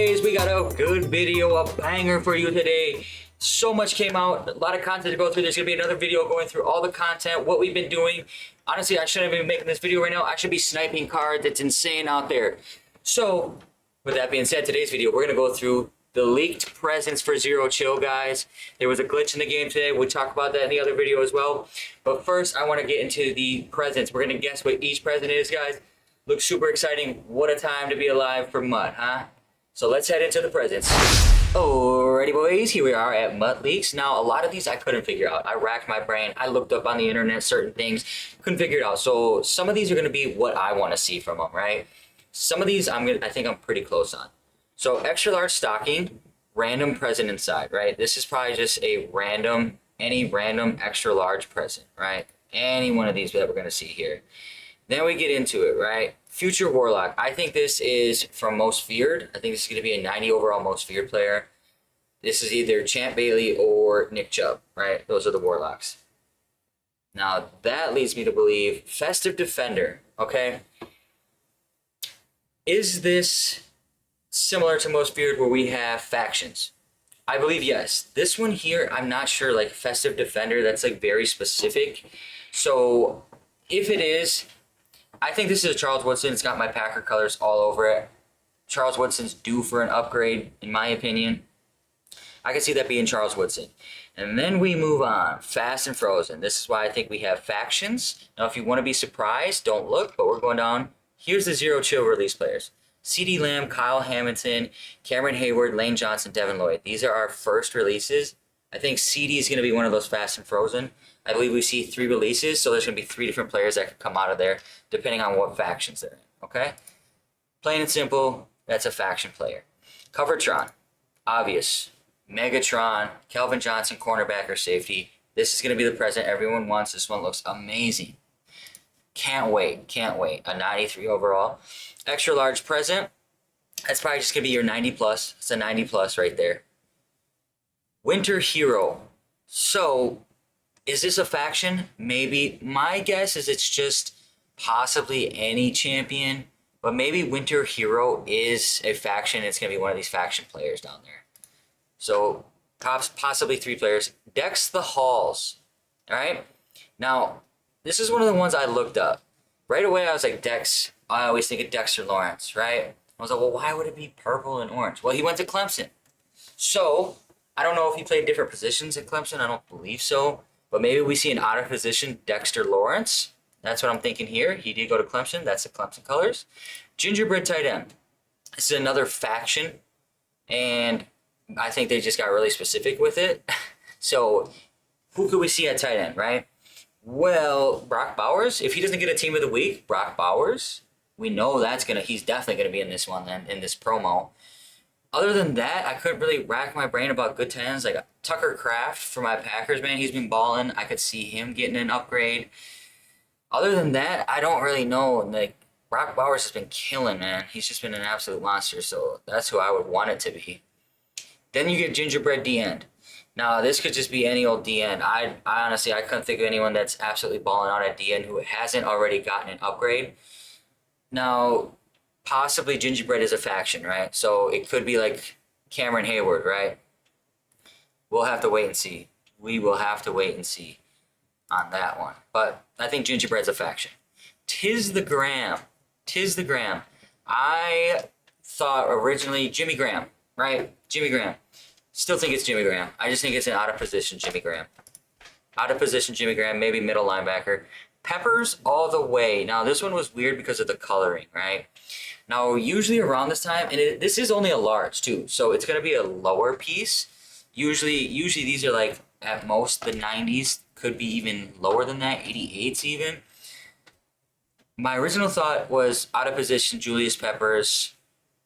boys, we got a good video, a banger for you today. So much came out, a lot of content to go through. There's gonna be another video going through all the content, what we've been doing. Honestly, I shouldn't be making this video right now. I should be sniping cards. It's insane out there. So with that being said, today's video, we're gonna go through the leaked presents for Zero Chill, guys. There was a glitch in the game today. We'll talk about that in the other video as well. But first, I want to get into the presents. We're gonna guess what each present is, guys. Looks super exciting. What a time to be alive for Mutt, huh? So let's head into the presents. Alrighty, boys, here we are at Mutt Leaks. Now, a lot of these I couldn't figure out. I racked my brain. I looked up on the internet certain things, couldn't figure it out. So some of these are gonna be what I want to see from them, right? Some of these I think I'm pretty close on. So extra large stocking, random present inside, right? This is probably just a random, any random extra large present, right? Any one of these that we're gonna see here. Then we get into it, right? Future Warlock. I think this is from Most Feared. I think this is going to be a 90 overall Most Feared player. This is either Champ Bailey or Nick Chubb, right? Those are the Warlocks. Now, that leads me to believe Festive Defender, okay? Is this similar to Most Feared where we have factions? I believe yes. This one here, I'm not sure, like Festive Defender, that's like very specific. So if it is, I think this is a Charles Woodson. It's got my Packer colors all over it. Charles Woodson's due for an upgrade, in my opinion. I can see that being Charles Woodson. And then we move on. Fast and Frozen. This is why I think we have factions. Now, if you want to be surprised, don't look, but we're going down. Here's the Zero Chill release players. CeeDee Lamb, Kyle Hamilton, Cameron Hayward, Lane Johnson, Devin Lloyd. These are our first releases. I think CeeDee is going to be one of those Fast and Frozen. I believe we see 3 releases, so there's going to be 3 different players that could come out of there, depending on what factions they're in, okay? Plain and simple, that's a faction player. Covertron, obvious. Megatron, Calvin Johnson, cornerback or safety. This is going to be the present everyone wants. This one looks amazing. Can't wait, can't wait. A 93 overall. Extra large present, that's probably just going to be your 90 plus. It's a 90 plus right there. Winter Hero. So, is this a faction? Maybe. My guess is it's just possibly any champion, but maybe Winter Hero is a faction. It's going to be one of these faction players down there. So possibly 3 players. Dex the Halls. All right. Now, this is one of the ones I looked up. Right away, I was like, Dex. I always think of Dexter Lawrence, right? I was like, well, why would it be purple and orange? Well, he went to Clemson. So I don't know if he played different positions at Clemson. I don't believe so. But maybe we see an out of position Dexter Lawrence. That's what I'm thinking here. He did go to Clemson. That's the Clemson colors. Gingerbread tight end. This is another faction. And I think they just got really specific with it. So who could we see at tight end, right? Well, Brock Bowers. If he doesn't get a team of the week, Brock Bowers. We know he's definitely going to be in this one then, in this promo. Other than that, I couldn't really rack my brain about good tight ends. Like Tucker Kraft for my Packers, man, he's been balling. I could see him getting an upgrade. Other than that, I don't really know. Like Brock Bowers has been killing, man. He's just been an absolute monster. So that's who I would want it to be. Then you get Gingerbread D-end. Now this could just be any old D-end. I honestly couldn't think of anyone that's absolutely balling out at D-end who hasn't already gotten an upgrade. Now, possibly Gingerbread is a faction, right? So it could be like Cameron Hayward, right? We'll have to wait and see. We will have to wait and see on that one. But I think Gingerbread's a faction. Tis the Graham. I thought originally Jimmy Graham, right? Jimmy Graham. Still think it's Jimmy Graham. I just think it's an out of position Jimmy Graham. Out of position Jimmy Graham, maybe middle linebacker. Peppers all the way. Now this one was weird because of the coloring, right? Now, usually around this time, and this is only a large too, so it's going to be a lower piece. Usually these are like at most the 90s, could be even lower than that, 88s even. My original thought was out of position Julius Peppers,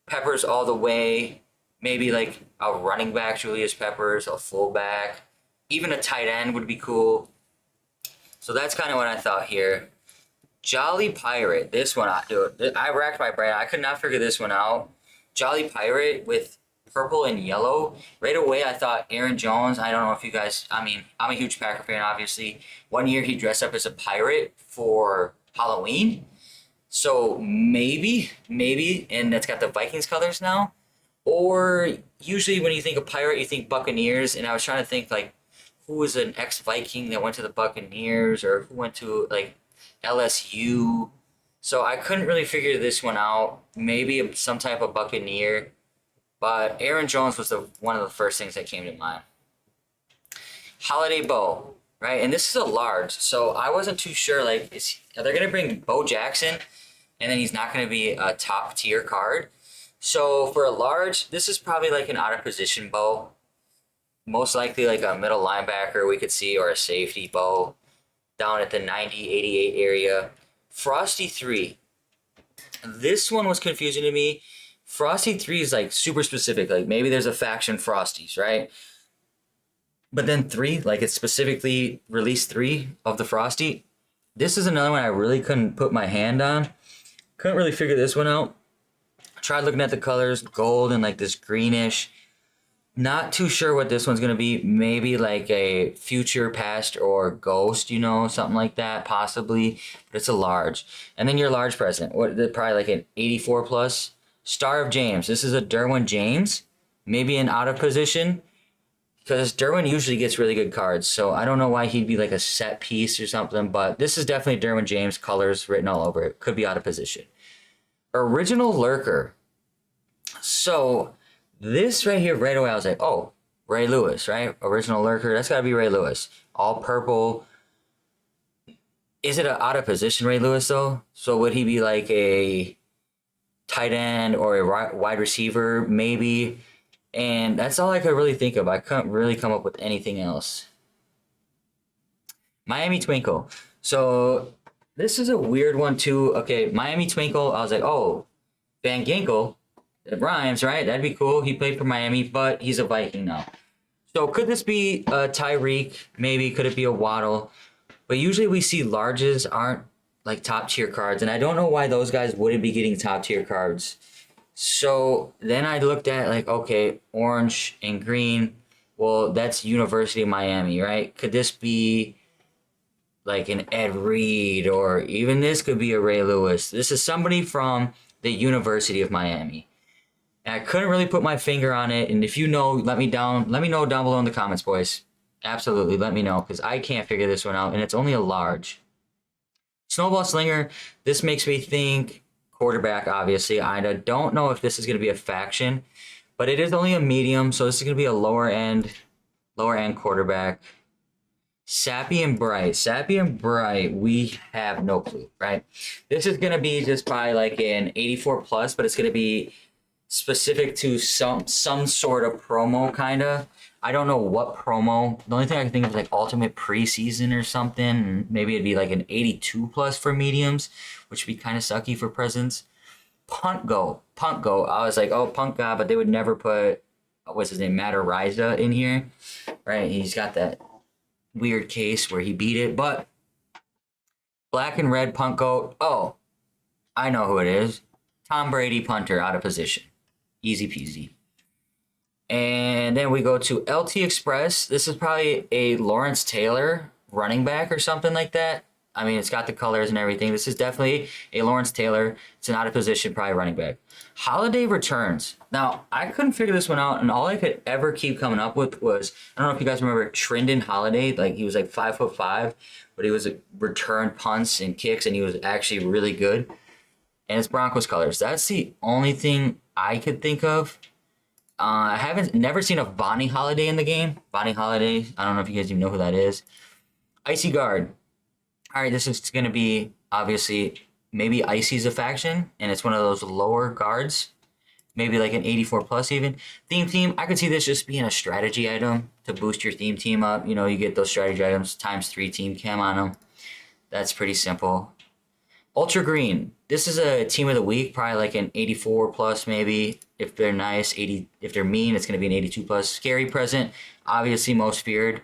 Peppers all the way, maybe like a running back Julius Peppers, a fullback, even a tight end would be cool. So that's kind of what I thought here. Jolly Pirate, this one, I racked my brain. I could not figure this one out. Jolly Pirate with purple and yellow. Right away, I thought Aaron Jones. I don't know if you guys, I'm a huge Packer fan, obviously. One year, he dressed up as a pirate for Halloween. So maybe, and that's got the Vikings colors now. Or usually when you think of pirate, you think Buccaneers, and I was trying to think like who was an ex-Viking that went to the Buccaneers or who went to like LSU. So I couldn't really figure this one out. Maybe some type of Buccaneer, but Aaron Jones was one of the first things that came to mind. Holiday Bo, right? And this is a large, so I wasn't too sure. Like, are they gonna bring Bo Jackson, and then he's not gonna be a top tier card? So for a large, this is probably like an out of position Bo. Most likely like a middle linebacker we could see, or a safety Bo down at the 90, 88 area. Frosty 3. This one was confusing to me. Frosty 3 is like super specific. Like maybe there's a faction Frosties, right? But then 3, like it's specifically released 3 of the Frosty. This is another one I really couldn't put my hand on. Couldn't really figure this one out. Tried looking at the colors, gold and like this greenish. Not too sure what this one's going to be. Maybe like a future, past, or ghost, you know, something like that, possibly. But it's a large. And then your large present. Probably like an 84 plus. Star of James. This is a Derwin James. Maybe an out of position. Because Derwin usually gets really good cards. So I don't know why he'd be like a set piece or something. But this is definitely Derwin James. Colors written all over it. Could be out of position. Original Lurker. So this right here, right away, I was like, oh, Ray Lewis, right? Original Lurker. That's got to be Ray Lewis. All purple. Is it an out of position Ray Lewis, though? So would he be like a tight end or a wide receiver, maybe? And that's all I could really think of. I couldn't really come up with anything else. Miami Twinkle. So this is a weird one, too. Okay, Miami Twinkle, I was like, oh, Van Ginkel. It rhymes, right? That'd be cool. He played for Miami, but he's a Viking now. So could this be a Tyreek? Maybe. Could it be a Waddle? But usually we see larges aren't like top tier cards, and I don't know why those guys wouldn't be getting top tier cards. So then I looked at like, okay, orange and green. Well, that's University of Miami, right? Could this be like an Ed Reed, or even this could be a Ray Lewis? This is somebody from the University of Miami. And I couldn't really put my finger on it. And if you know, let me know down below in the comments, boys. Absolutely, let me know, because I can't figure this one out, and it's only a large. Snowball Slinger, this makes me think quarterback, obviously. I don't know if this is going to be a faction, but it is only a medium, so this is going to be a lower end quarterback. Sappy and Bright, we have no clue, right? This is going to be just by like an 84 plus, but it's going to be specific to some sort of promo, kind of. I don't know what promo. The only thing I can think of is like Ultimate Preseason or something. Maybe it'd be like an 82 plus for mediums, which would be kind of sucky for presents. Punt Go. I was like, oh, Punt God, but they would never put, what's his name, Matt Araiza in here, right? He's got that weird case where he beat it. But black and red Punt Goat. Oh, I know who it is. Tom Brady punter, out of position. Easy peasy. And then we go to LT Express. This is probably a Lawrence Taylor running back or something like that. I mean, it's got the colors and everything. This is definitely a Lawrence Taylor. It's an out of position, probably running back. Holiday Returns. Now, I couldn't figure this one out, and all I could ever keep coming up with was, I don't know if you guys remember Trindon Holiday. Like, he was like 5'5", but he was a return punts and kicks, and he was actually really good. And it's Broncos colors. That's the only thing I could think of. I never seen a Bonnie Holiday in the game. Bonnie Holiday, I don't know if you guys even know who that is. Icy Guard. All right, this is going to be, obviously, maybe Icy's a faction, and it's one of those lower guards. Maybe like an 84 plus even. Theme team, I could see this just being a strategy item to boost your theme team up. You know, you get those strategy items ×3 team cam on them. That's pretty simple. Ultra Green. This is a team of the week, probably like an 84 plus maybe. If they're nice, 80. If they're mean, it's going to be an 82 plus. Scary Present, obviously most feared.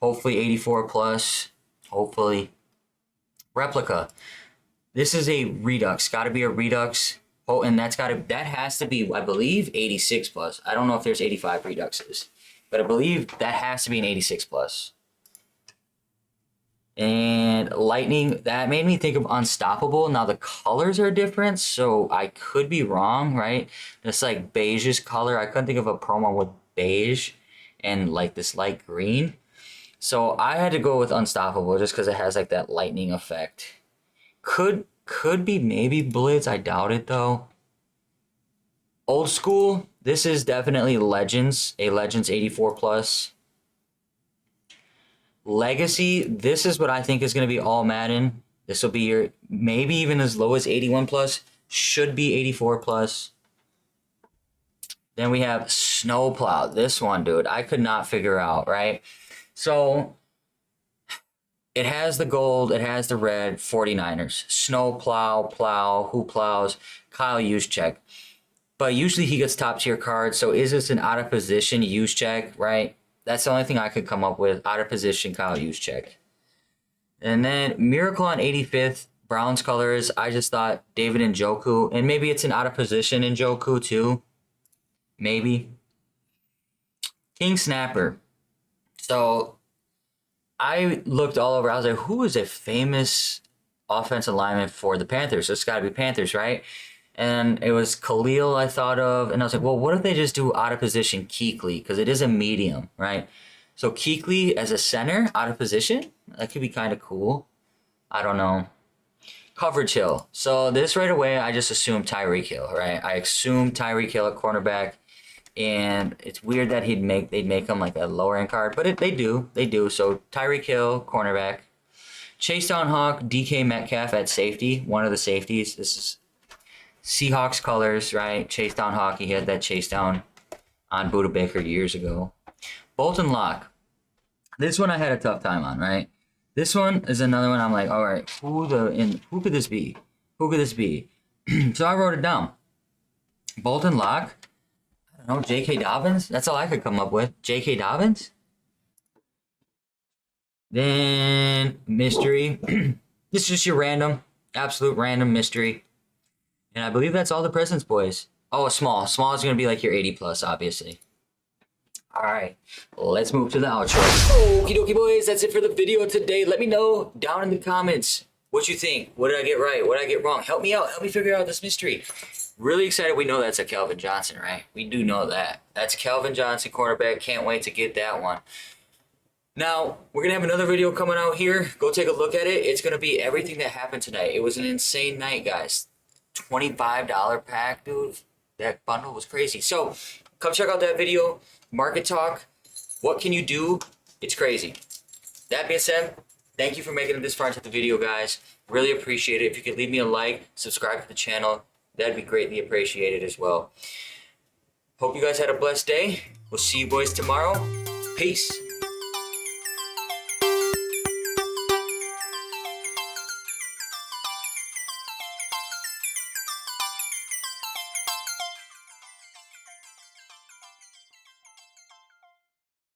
Hopefully 84 plus. Hopefully. Replica. This is a Redux. Got to be a Redux. Oh, and that has to be, I believe, 86 plus. I don't know if there's 85 Reduxes, but I believe that has to be an 86 plus. And Lightning, that made me think of Unstoppable. Now the colors are different, so I could be wrong, right? This like beigeish color. I couldn't think of a promo with beige and like this light green. So I had to go with Unstoppable just because it has like that lightning effect. Could be maybe Blitz. I doubt it though. Old school. This is definitely Legends, a Legends 84 plus. Legacy. This is what I think is going to be all Madden. This will be your maybe even as low as 81 plus. Should be 84 plus. Then we have Snowplow. This one, dude, I could not figure out, right? So it has the gold, it has the red 49ers. Snowplow, plow, who plows, Kyle Juszczyk. But usually he gets top tier cards. So is this an out of position Juszczyk, right? That's the only thing I could come up with. Out of position Kyle Juszczyk. And then Miracle on 85th, Browns colors. I just thought David Njoku. And maybe it's an out of position Njoku too. Maybe. King Snapper. So I looked all over. I was like, who is a famous offensive lineman for the Panthers? So it's got to be Panthers, right? And it was Khalil I thought of. And I was like, well, what if they just do out of position Kuechly? Because it is a medium, right? So Kuechly as a center, out of position? That could be kind of cool. I don't know. Coverage Hill. So this right away, I just assumed Tyreek Hill, right? I assumed Tyreek Hill at cornerback. And it's weird that they'd make him like a lower end card, but they do. So Tyreek Hill, cornerback. Chase Down Hawk, DK Metcalf at safety, one of the safeties. This is Seahawks colors, right? Chase Down Hawk, he had that chase down on Buda Baker years ago. Bolton Lock. This one I had a tough time on, right? This one is another one I'm like, all right, who could this be? Who could this be? So I wrote it down. Bolton Lock. I don't know, J.K. Dobbins? That's all I could come up with. J.K. Dobbins? Then mystery. This is just your random, absolute random mystery. And I believe that's all the presents, boys. Oh, small. Small is going to be like your 80 plus, obviously. All right, let's move to the outro. Okie dokie, boys. That's it for the video today. Let me know down in the comments what you think. What did I get right? What did I get wrong? Help me out. Help me figure out this mystery. Really excited. We know that's a Calvin Johnson, right? We do know that. That's Calvin Johnson, cornerback. Can't wait to get that one. Now, we're going to have another video coming out here. Go take a look at it. It's going to be everything that happened tonight. It was an insane night, guys. $25 pack, dude. That bundle was crazy. So, come check out that video. Market Talk. What can you do? It's crazy. That being said, thank you for making it this far into the video, guys. Really appreciate it. If you could leave me a like, subscribe to the channel, that'd be greatly appreciated as well. Hope you guys had a blessed day. We'll see you boys tomorrow. Peace.